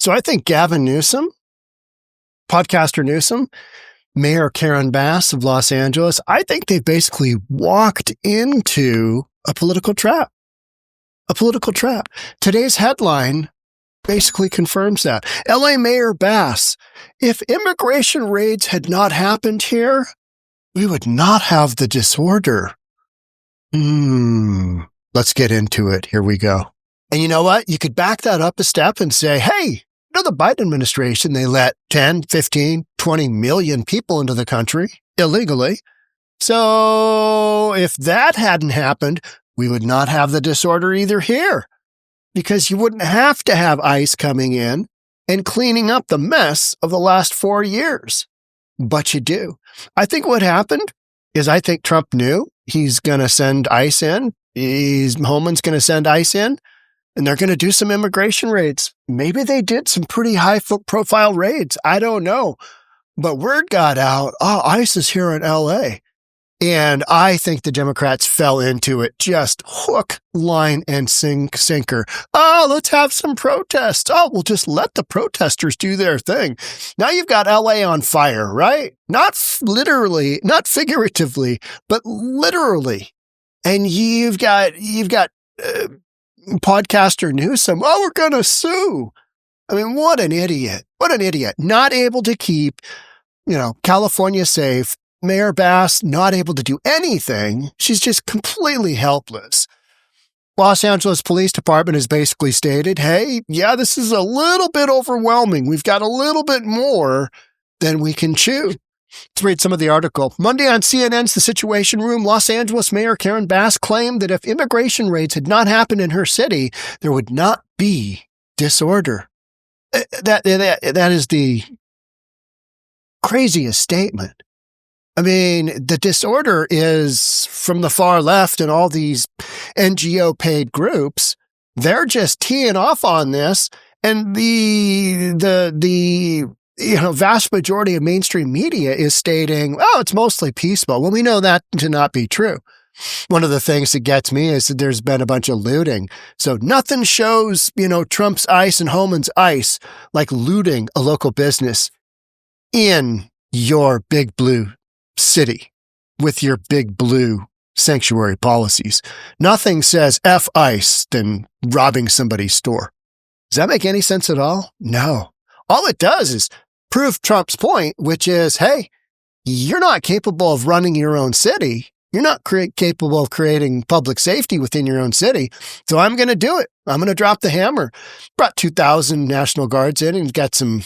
So I think Gavin Newsom, podcaster Newsom, Mayor Karen Bass of Los Angeles, I think they basically walked into a political trap. A political trap. Today's headline basically confirms that. LA Mayor Bass, if immigration raids had not happened here, we would not have the disorder. Let's get into it. Here we go. And you know what? You could back that up a step and say, hey, the Biden administration, they let 10, 15, 20 million people into the country illegally. So if that hadn't happened, we would not have the disorder either here, because you wouldn't have to have ICE coming in and cleaning up the mess of the last 4 years. But you do. I think what happened is I think Trump knew he's going to send ICE in. Holman's going to send ICE in. And they're going to do some immigration raids. Maybe they did some pretty high-profile raids. I don't know. But word got out, ICE is here in L.A. And I think the Democrats fell into it, just hook, line, and sinker. Let's have some protests. We'll just let the protesters do their thing. Now you've got L.A. on fire, right? Not literally, not figuratively, but literally. And you've got podcaster Newsom, we're going to sue. I mean, what an idiot. What an idiot. Not able to keep, California safe. Mayor Bass not able to do anything. She's just completely helpless. Los Angeles Police Department has basically stated, hey, this is a little bit overwhelming. We've got a little bit more than we can chew. Let's read some of the article. Monday on CNN's The Situation Room, Los Angeles Mayor Karen Bass claimed that if immigration raids had not happened in her city, there would not be disorder. That is the craziest statement. I mean, the disorder is from the far left and all these NGO-paid groups. They're just teeing off on this, and the vast majority of mainstream media is stating, it's mostly peaceful. Well, we know that to not be true. One of the things that gets me is that there's been a bunch of looting. So nothing shows, Trump's ICE and Holman's ICE like looting a local business in your big blue city with your big blue sanctuary policies. Nothing says F ICE than robbing somebody's store. Does that make any sense at all? No. All it does is prove Trump's point, which is, hey, you're not capable of running your own city. You're not capable of creating public safety within your own city. So I'm going to do it. I'm going to drop the hammer. Brought 2,000 National Guards in and got some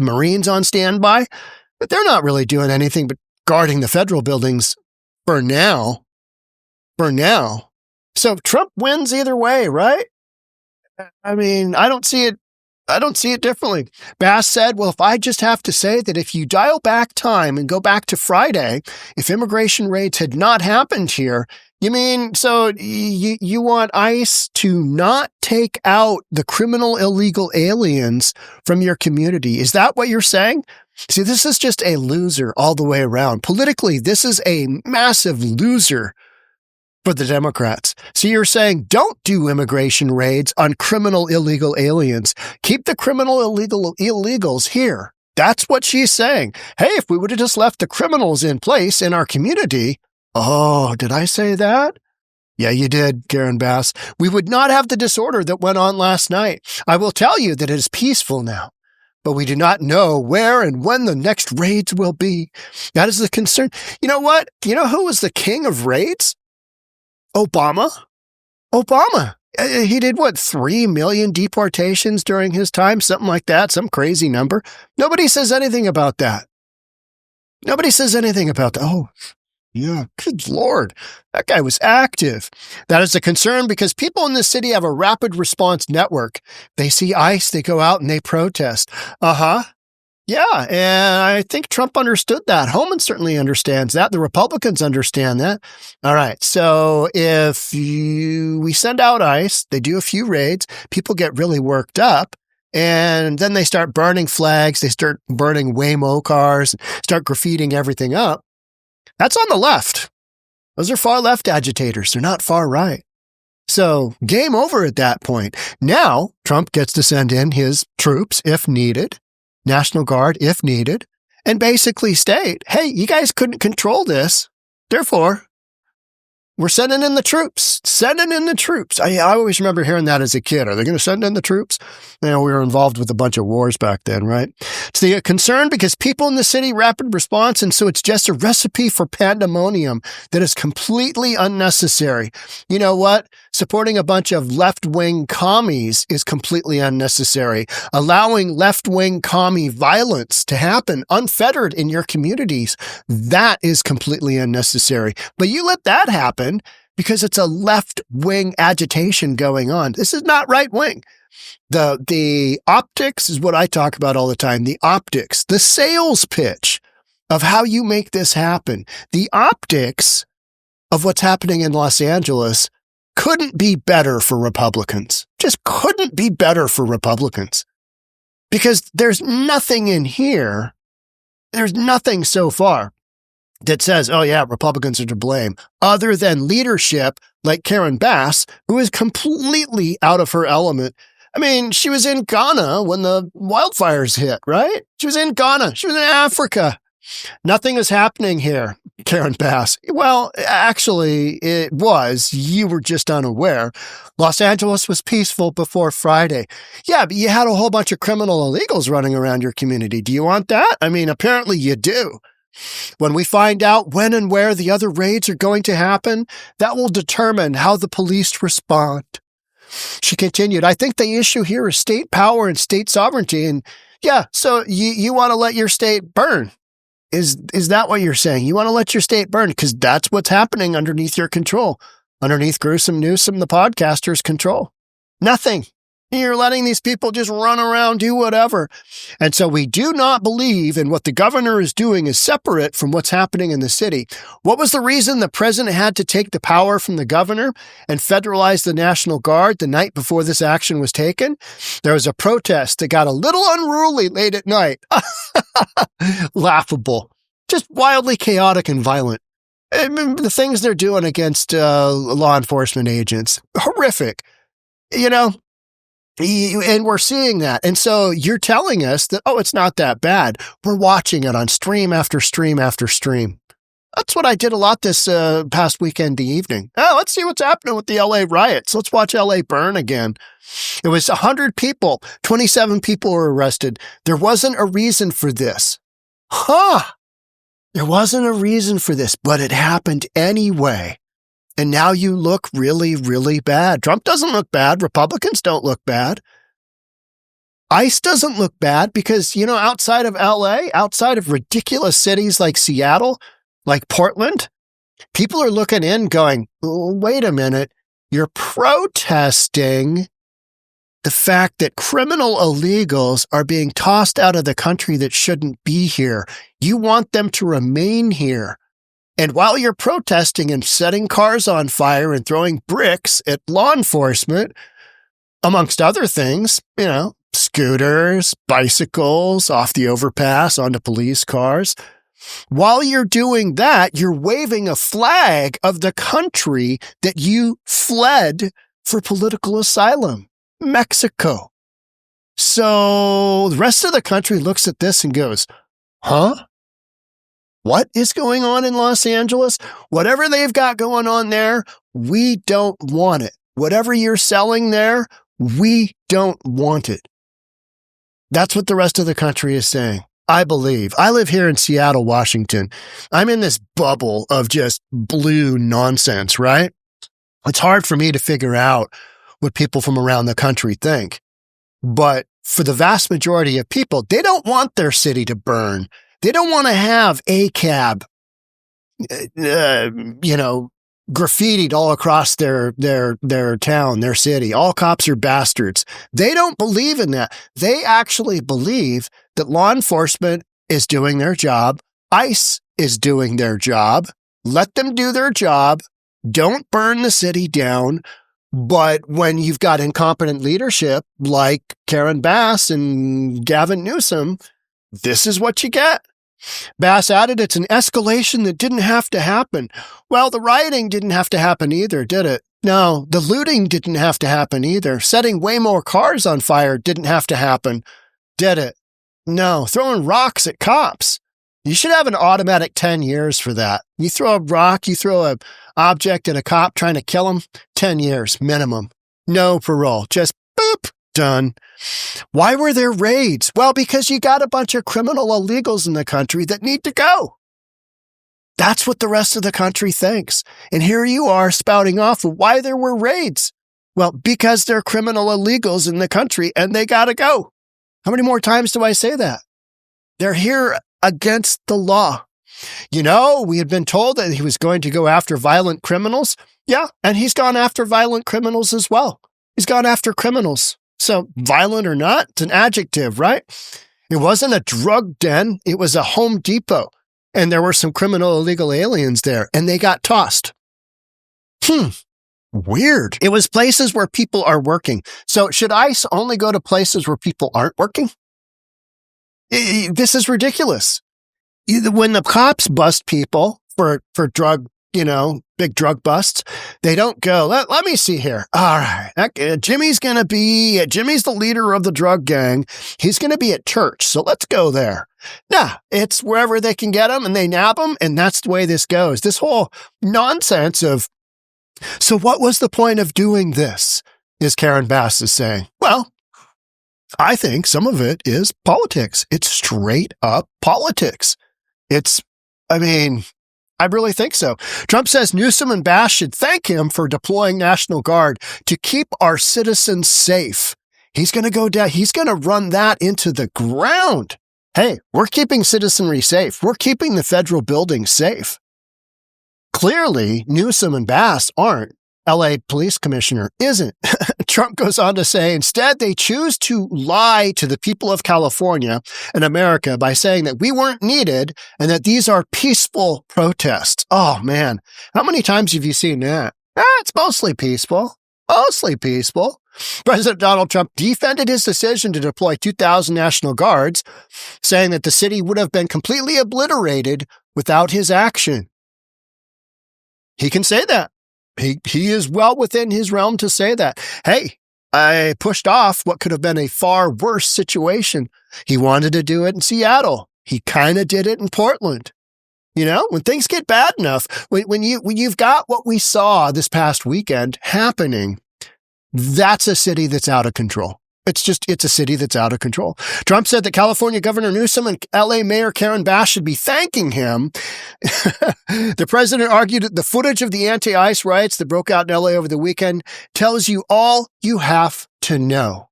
Marines on standby, but they're not really doing anything but guarding the federal buildings for now. So Trump wins either way, right? I mean, I don't see it differently. Bass said, well, if I just have to say that if you dial back time and go back to Friday, if immigration raids had not happened here, you mean, so you want ICE to not take out the criminal illegal aliens from your community? Is that what you're saying? See, this is just a loser all the way around. Politically, this is a massive loser for the Democrats. So you're saying don't do immigration raids on criminal illegal aliens. Keep the criminal illegal illegals here. That's what she's saying. Hey, if we would have just left the criminals in place in our community. Oh, did I say that? Yeah, you did, Karen Bass. We would not have the disorder that went on last night. I will tell you that it is peaceful now, but we do not know where and when the next raids will be. That is the concern. You know what? You know who was the king of raids? Obama. He did 3 million deportations during his time? Something like that. Some crazy number. Nobody says anything about that. Oh, yeah. Good Lord. That guy was active. That is a concern because people in this city have a rapid response network. They see ICE, they go out and they protest. Yeah, and I think Trump understood that. Holman certainly understands that. The Republicans understand that. All right, so if we send out ICE, they do a few raids, people get really worked up, and then they start burning flags, they start burning Waymo cars, start graffitiing everything up. That's on the left. Those are far left agitators. They're not far right. So game over at that point. Now, Trump gets to send in his troops if needed, National Guard if needed, and basically state, hey, you guys couldn't control this. Therefore, we're sending in the troops. Sending in the troops. I always remember hearing that as a kid. Are they going to send in the troops? We were involved with a bunch of wars back then, right? It's the concern because people in the city, rapid response, and so it's just a recipe for pandemonium that is completely unnecessary. You know what? Supporting a bunch of left-wing commies is completely unnecessary. Allowing left-wing commie violence to happen unfettered in your communities, that is completely unnecessary. But you let that happen because it's a left-wing agitation going on. This is not right-wing. The optics is what I talk about all the time. The optics, the sales pitch of how you make this happen. The optics of what's happening in Los Angeles couldn't be better for Republicans. Just couldn't be better for Republicans. Because there's nothing in here, there's nothing so far that says, oh yeah, Republicans are to blame, other than leadership like Karen Bass, who is completely out of her element. I mean, she was in Ghana when the wildfires hit, right? She was in Ghana. She was in Africa. Nothing is happening here, Karen Bass. Well, actually, it was. You were just unaware. Los Angeles was peaceful before Friday. Yeah, but you had a whole bunch of criminal illegals running around your community. Do you want that? I mean, apparently you do. When we find out when and where the other raids are going to happen, that will determine how the police respond. She continued, I think the issue here is state power and state sovereignty. And yeah, so you want to let your state burn. Is that what you're saying? You want to let your state burn because that's what's happening underneath your control, underneath Gsm the podcaster's control. Nothing. You're letting these people just run around, do whatever. And so we do not believe in what the governor is doing is separate from what's happening in the city. What was the reason the president had to take the power from the governor and federalize the National Guard the night before this action was taken? There was a protest that got a little unruly late at night. Laughable. Just wildly chaotic and violent. I mean, the things they're doing against law enforcement agents, horrific. And we're seeing that. And so you're telling us that, oh, it's not that bad. We're watching it on stream after stream after stream. That's what I did a lot this past weekend evening. Oh, let's see what's happening with the LA riots. Let's watch LA burn again. It was 100 people. 27 people were arrested. There wasn't a reason for this. There wasn't a reason for this, but it happened anyway. And now you look really, really bad. Trump doesn't look bad. Republicans don't look bad. ICE doesn't look bad because, outside of LA, outside of ridiculous cities like Seattle, like Portland, people are looking in going, wait a minute, you're protesting the fact that criminal illegals are being tossed out of the country that shouldn't be here. You want them to remain here. And while you're protesting and setting cars on fire and throwing bricks at law enforcement, amongst other things, scooters, bicycles, off the overpass, onto police cars, while you're doing that, you're waving a flag of the country that you fled for political asylum, Mexico. So the rest of the country looks at this and goes, huh? What is going on in Los Angeles? Whatever they've got going on there, we don't want it. Whatever you're selling there, we don't want it. That's what the rest of the country is saying. I believe. I live here in Seattle, Washington. I'm in this bubble of just blue nonsense, right? It's hard for me to figure out what people from around the country think. But for the vast majority of people, they don't want their city to burn. They don't want to have ACAB, graffitied all across their town, their city. All cops are bastards. They don't believe in that. They actually believe that law enforcement is doing their job. ICE is doing their job. Let them do their job. Don't burn the city down. But when you've got incompetent leadership like Karen Bass and Gavin Newsom, this is what you get. Bass added, it's an escalation that didn't have to happen. Well, the rioting didn't have to happen either, did it? No, the looting didn't have to happen either. Setting way more cars on fire didn't have to happen, did it? No, throwing rocks at cops. You should have an automatic 10 years for that. You throw a rock, you throw an object at a cop trying to kill him, 10 years minimum. No parole, just boop, done. Why were there raids? Well, because you got a bunch of criminal illegals in the country that need to go. That's what the rest of the country thinks. And here you are spouting off of why there were raids. Well, because they're criminal illegals in the country and they got to go. How many more times do I say that? They're here against the law. You know, we had been told that he was going to go after violent criminals. Yeah, and he's gone after violent criminals as well. He's gone after criminals. So violent or not, it's an adjective, right? It wasn't a drug den. It was a Home Depot. And there were some criminal illegal aliens there, and they got tossed. Weird. It was places where people are working. So should ICE only go to places where people aren't working? This is ridiculous. When the cops bust people for drug, big drug busts, they don't go, let me see here. All right, Jimmy's the leader of the drug gang. He's going to be at church, so let's go there. Nah, it's wherever they can get him and they nab him, and that's the way this goes. This whole nonsense of, so what was the point of doing this, is Karen Bass is saying. Well, I think some of it is politics. It's straight up politics. I really think so. Trump says Newsom and Bass should thank him for deploying National Guard to keep our citizens safe. He's going to go down. He's going to run that into the ground. Hey, we're keeping citizenry safe. We're keeping the federal buildings safe. Clearly, Newsom and Bass aren't. LA police commissioner isn't. Trump goes on to say, instead, they choose to lie to the people of California and America by saying that we weren't needed and that these are peaceful protests. Oh, man. How many times have you seen that? It's mostly peaceful. Mostly peaceful. President Donald Trump defended his decision to deploy 2,000 National Guards, saying that the city would have been completely obliterated without his action. He can say that. He is well within his realm to say that. Hey, I pushed off what could have been a far worse situation. He wanted to do it in Seattle. He kind of did it in Portland. When things get bad enough, when you've got what we saw this past weekend happening, that's a city that's out of control. It's a city that's out of control. Trump said that California Governor Newsom and LA Mayor Karen Bass should be thanking him. The president argued that the footage of the anti-ICE riots that broke out in LA over the weekend tells you all you have to know.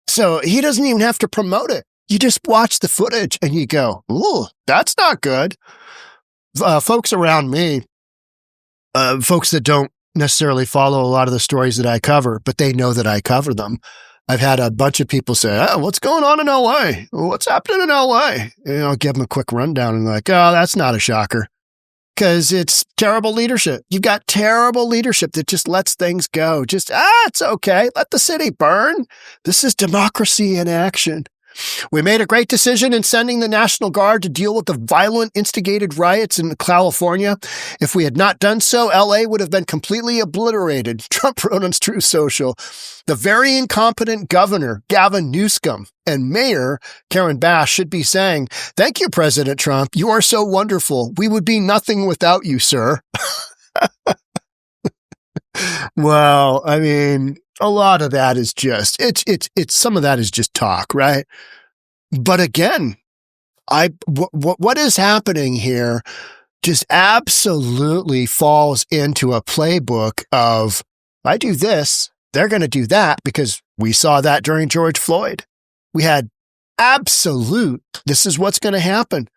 So he doesn't even have to promote it. You just watch the footage and you go, ooh, that's not good. Folks around me, folks that don't necessarily follow a lot of the stories that I cover, but they know that I cover them. I've had a bunch of people say, what's going on in LA? What's happening in LA? I'll give them a quick rundown and like, oh, that's not a shocker. Because it's terrible leadership. You've got terrible leadership that just lets things go. Just, it's okay. Let the city burn. This is democracy in action. We made a great decision in sending the National Guard to deal with the violent instigated riots in California. If we had not done so, LA would have been completely obliterated. Trump wrote on Truth Social. The very incompetent governor, Gavin Newsom, and Mayor Karen Bass should be saying, thank you, President Trump. You are so wonderful. We would be nothing without you, sir. Well, a lot of that is just, some of that is just talk, right? But again, what is happening here just absolutely falls into a playbook of, if I do this, they're going to do that, because we saw that during George Floyd. We had absolute, this is what's going to happen.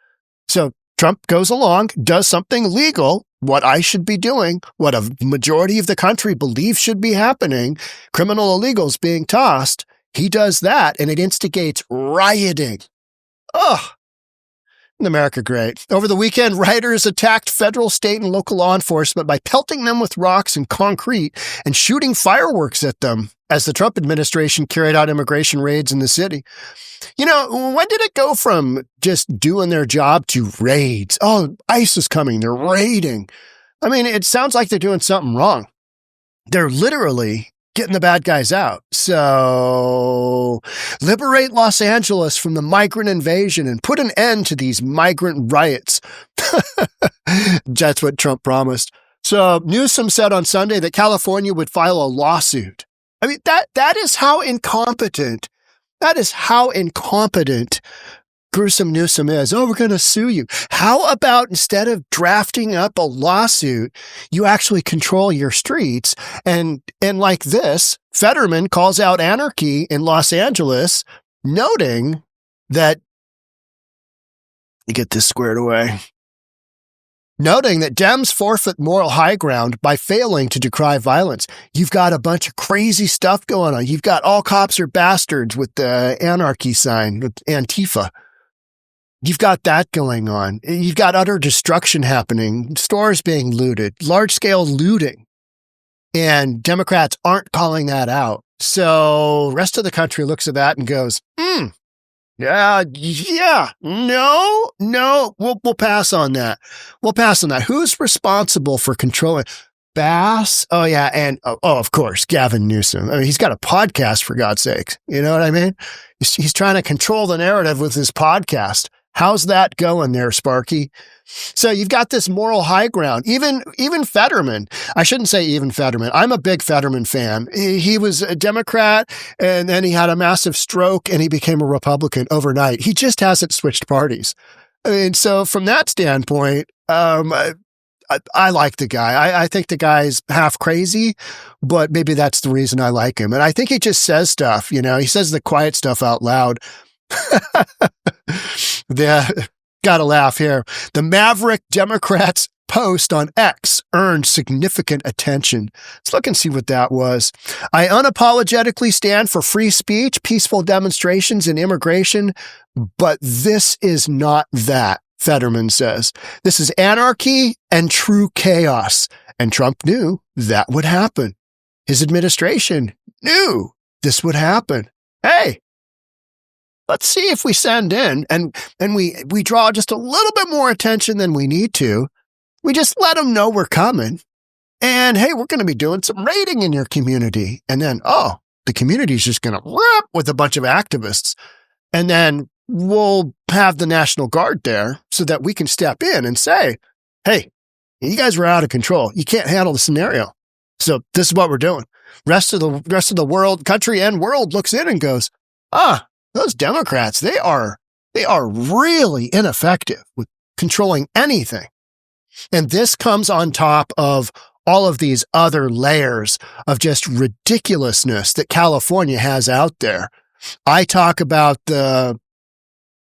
So Trump goes along, does something legal, what I should be doing, what a majority of the country believes should be happening, criminal illegals being tossed. He does that, and it instigates rioting. Ugh. America great. Over the weekend, rioters attacked federal, state, and local law enforcement by pelting them with rocks and concrete and shooting fireworks at them as the Trump administration carried out immigration raids in the city. You know, when did it go from just doing their job to raids? Oh, ICE is coming. They're raiding. I mean, it sounds like they're doing something wrong. They're literally getting the bad guys out. So liberate Los Angeles from the migrant invasion and put an end to these migrant riots. That's what Trump promised. So Newsom said on Sunday that California would file a lawsuit. I mean, that is how incompetent gruesome Newsom is. Oh, we're going to sue you. How about instead of drafting up a lawsuit, you actually control your streets? And like this, Fetterman calls out anarchy in Los Angeles, noting that, you get this squared away, noting that Dems forfeit moral high ground by failing to decry violence. You've got a bunch of crazy stuff going on. You've got all cops are bastards with the anarchy sign, with Antifa. You've got that going on. You've got utter destruction happening, stores being looted, large-scale looting. And Democrats aren't calling that out. So the rest of the country looks at that and goes, no, we'll pass on that. We'll pass on that. Who's responsible for controlling? Bass? Oh, yeah. And, of course, Gavin Newsom. I mean, he's got a podcast, for God's sake. You know what I mean? He's trying to control the narrative with his podcast. How's that going there, Sparky? So you've got this moral high ground. Even Fetterman. I shouldn't say even Fetterman. I'm a big Fetterman fan. He was a Democrat, and then he had a massive stroke, and he became a Republican overnight. He just hasn't switched parties. And so from that standpoint, I like the guy. I think the guy's half crazy, but maybe that's the reason I like him. And I think he just says stuff, you know, he says the quiet stuff out loud. Gotta laugh here. The Maverick Democrats post on X earned significant attention. Let's look and see what that was. I unapologetically stand for free speech, peaceful demonstrations, and immigration, but this is not that, Fetterman says. This is anarchy and true chaos. And Trump knew that would happen. His administration knew this would happen. Hey, let's see if we send in and we draw just a little bit more attention than we need to. We just let them know we're coming. And hey, we're going to be doing some raiding in your community. And then, the community's just going to rip with a bunch of activists. And then we'll have the National Guard there so that we can step in and say, hey, you guys were out of control. You can't handle the scenario. So this is what we're doing. Rest of the world, country and world looks in and goes, those Democrats, they are really ineffective with controlling anything. And this comes on top of all of these other layers of just ridiculousness that California has out there. I talk about the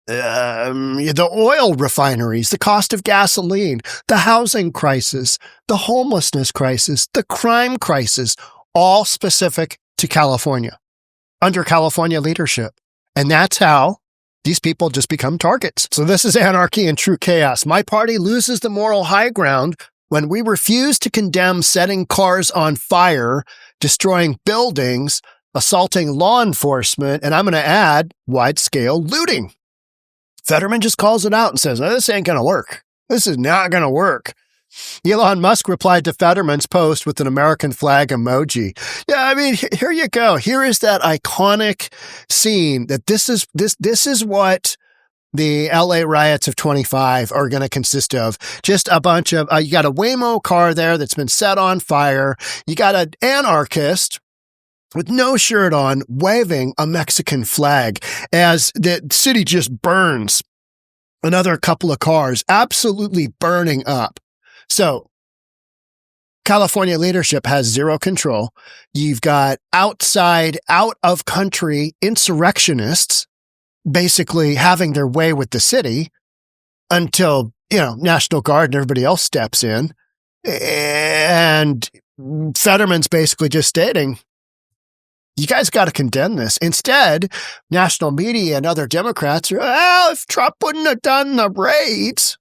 oil refineries, the cost of gasoline, the housing crisis, the homelessness crisis, the crime crisis, all specific to California, under California leadership. And that's how these people just become targets. So this is anarchy and true chaos. My party loses the moral high ground when we refuse to condemn setting cars on fire, destroying buildings, assaulting law enforcement, and I'm going to add wide-scale looting. Fetterman just calls it out and says, this ain't going to work. This is not going to work. Elon Musk replied to Fetterman's post with an American flag emoji. Yeah, I mean, here you go. Here is that iconic scene that this is what the LA riots of 25 are going to consist of. Just a bunch of, you got a Waymo car there that's been set on fire. You got an anarchist with no shirt on waving a Mexican flag as the city just burns. Another couple of cars absolutely burning up. So California leadership has zero control. You've got out of country insurrectionists basically having their way with the city until, National Guard and everybody else steps in. And Fetterman's basically just stating, You guys got to condemn this. Instead, national media and other Democrats are, well, if Trump wouldn't have done the raids,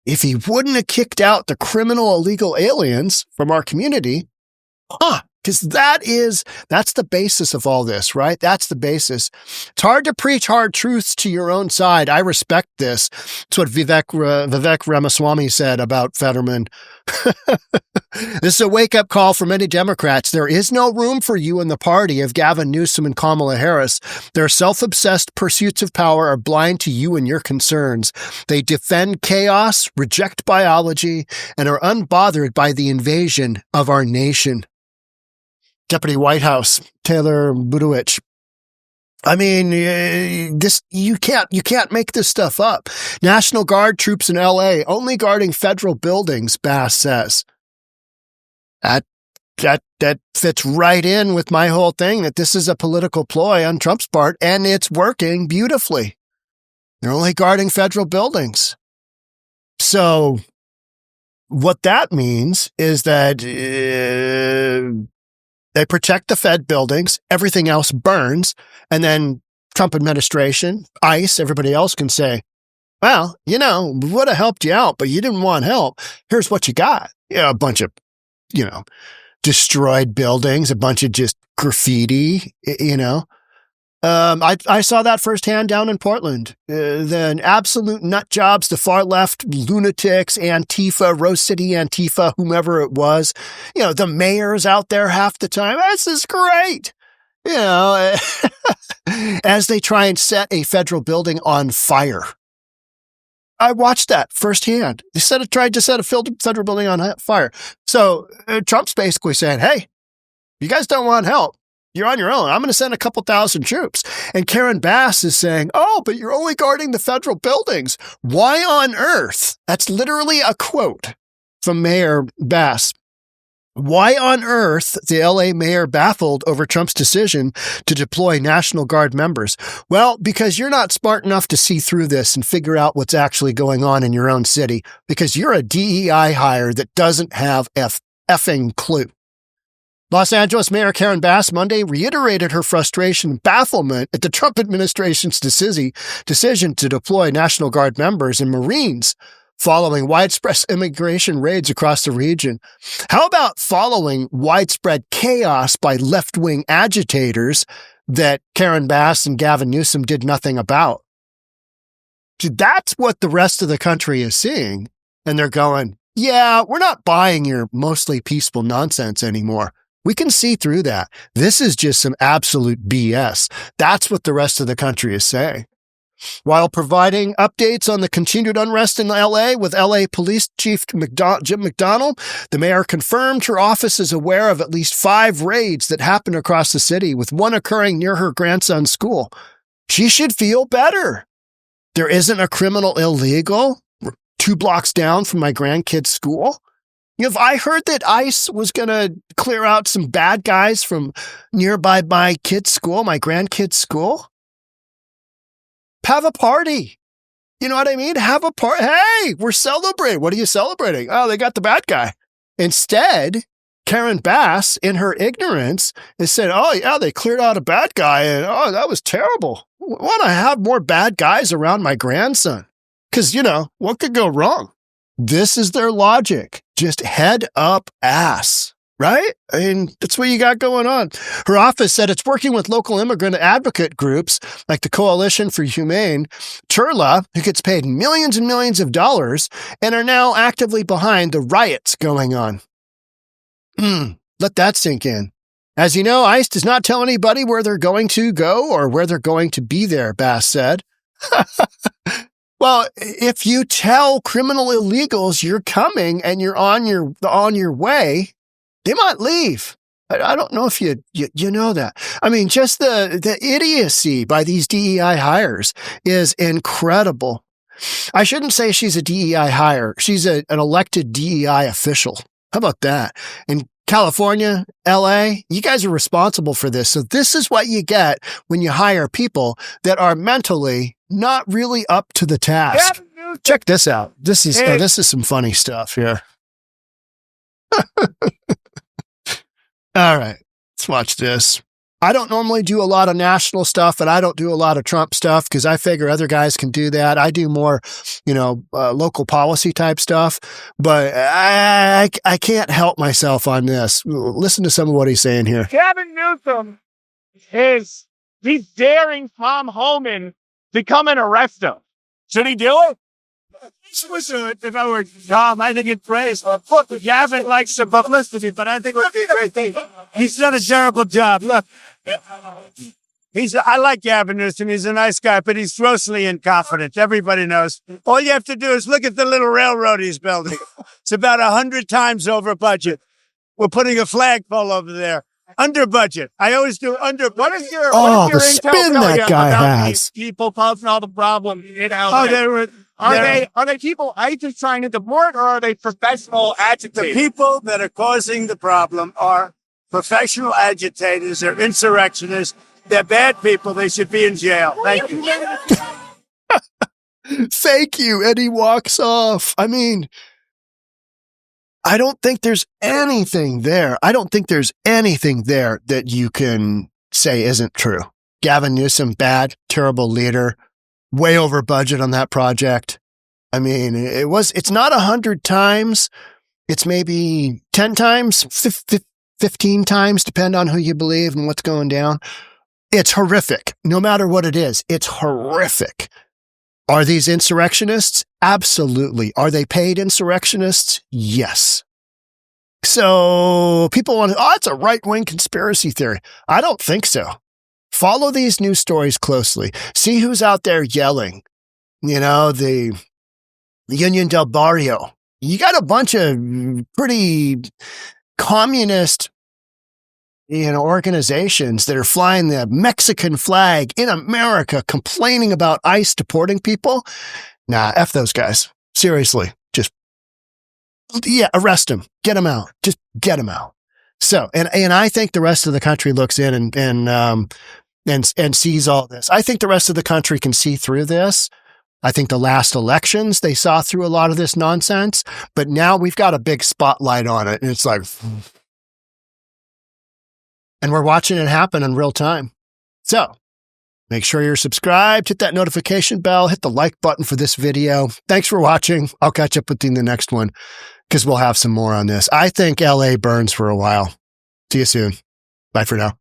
if he wouldn't have kicked out the criminal illegal aliens from our community, because that's the basis of all this, right? That's the basis. It's hard to preach hard truths to your own side. I respect this. It's what Vivek Ramaswamy said about Fetterman. This is a wake-up call for many Democrats. There is no room for you in the party of Gavin Newsom and Kamala Harris. Their self-obsessed pursuits of power are blind to you and your concerns. They defend chaos, reject biology, and are unbothered by the invasion of our nation. Deputy White House, Taylor Budowich. I mean, you can't make this stuff up. National Guard troops in LA only guarding federal buildings, Bass says. That fits right in with my whole thing that this is a political ploy on Trump's part, and it's working beautifully. They're only guarding federal buildings. So what that means is that they protect the Fed buildings, everything else burns, and then Trump administration, ICE, everybody else can say, well, we would have helped you out, but you didn't want help. Here's what you got. A bunch of, destroyed buildings, a bunch of just graffiti, I saw that firsthand down in Portland. The absolute nut jobs, the far left lunatics, Antifa, Rose City Antifa, whomever it was, the mayor's out there half the time. This is great. As they try and set a federal building on fire. I watched that firsthand. They tried to set a federal building on fire. So Trump's basically saying, hey, you guys don't want help. You're on your own. I'm going to send a couple thousand troops. And Karen Bass is saying, oh, but you're only guarding the federal buildings. Why on earth? That's literally a quote from Mayor Bass. Why on earth the LA mayor baffled over Trump's decision to deploy National Guard members? Well, because you're not smart enough to see through this and figure out what's actually going on in your own city, because you're a DEI hire that doesn't have effing clue. Los Angeles Mayor Karen Bass Monday reiterated her frustration and bafflement at the Trump administration's decision to deploy National Guard members and Marines following widespread immigration raids across the region. How about following widespread chaos by left-wing agitators that Karen Bass and Gavin Newsom did nothing about? That's what the rest of the country is seeing. And they're going, yeah, we're not buying your mostly peaceful nonsense anymore. We can see through that. This is just some absolute BS. That's what the rest of the country is saying. While providing updates on the continued unrest in LA with LA Police Chief Jim McDonnell, the mayor confirmed her office is aware of at least 5 raids that happened across the city, with one occurring near her grandson's school. She should feel better. There isn't a criminal illegal 2 blocks down from my grandkid's school. If I heard that ICE was going to clear out some bad guys from nearby my kid's school, my grandkid's school, have a party. You know what I mean? Have a party. Hey, we're celebrating. What are you celebrating? Oh, they got the bad guy. Instead, Karen Bass, in her ignorance, has said, oh, yeah, they cleared out a bad guy. And oh, that was terrible. I want to have more bad guys around my grandson. Because, what could go wrong? This is their logic. Just head up ass. Right? I mean, that's what you got going on. Her office said it's working with local immigrant advocate groups like the Coalition for Humane, Turla, who gets paid millions and millions of dollars, and are now actively behind the riots going on. Let that sink in. As you know, ICE does not tell anybody where they're going to go or where they're going to be there, Bass said. Well, if you tell criminal illegals you're coming and you're on your way, they might leave. I don't know if you know that. I mean, just the idiocy by these DEI hires is incredible. I shouldn't say she's a DEI hire. She's an elected DEI official. How about that? In California, LA, you guys are responsible for this. So this is what you get when you hire people that are mentally not really up to the task. Yeah. Check this out. This is some funny stuff here. All right, let's watch this. I don't normally do a lot of national stuff, and I don't do a lot of Trump stuff because I figure other guys can do that. I do more, local policy type stuff, but I can't help myself on this. Listen to some of what he's saying here. Gavin Newsom he's daring Tom Homan to come and arrest him. Should he do it? If I were Tom, I think it's praise. Look, Gavin likes the publicity, but I think it would be a great thing. He's done a terrible job. Look, I like Gavin Newsom. He's a nice guy, but he's grossly incompetent. Everybody knows. All you have to do is look at the little railroad he's building. It's about 100 times over budget. We're putting a flagpole over there. Under budget. I always do under. What is your the spin that guy has? People causing all the problems. Are they people ISIS trying to deport, or are they professional agitators? The people that are causing the problem are professional agitators. They're insurrectionists. They're bad people. They should be in jail. Thank you. Thank you. And he walks off. I mean, I don't think there's anything there. I don't think there's anything there that you can say isn't true. Gavin Newsom, bad, terrible leader, way over budget on that project. I mean, it's not 100 times. It's maybe 10 times, 15 times, depend on who you believe and what's going down. It's horrific. No matter what it is, it's horrific. Are these insurrectionists? Absolutely. Are they paid insurrectionists? Yes. So people want to, it's a right-wing conspiracy theory. I don't think so. Follow these news stories closely. See who's out there yelling. The Union del Barrio. You got a bunch of pretty communist, organizations that are flying the Mexican flag in America, complaining about ICE deporting people. Nah, F those guys. Seriously. Arrest them. Get them out. Just get them out. So, and I think the rest of the country looks in and sees all this. I think the rest of the country can see through this. I think the last elections, they saw through a lot of this nonsense, but now we've got a big spotlight on it. And it's like, and we're watching it happen in real time. So make sure you're subscribed, hit that notification bell, hit the like button for this video. Thanks for watching. I'll catch up with you in the next one because we'll have some more on this. I think LA burns for a while. See you soon. Bye for now.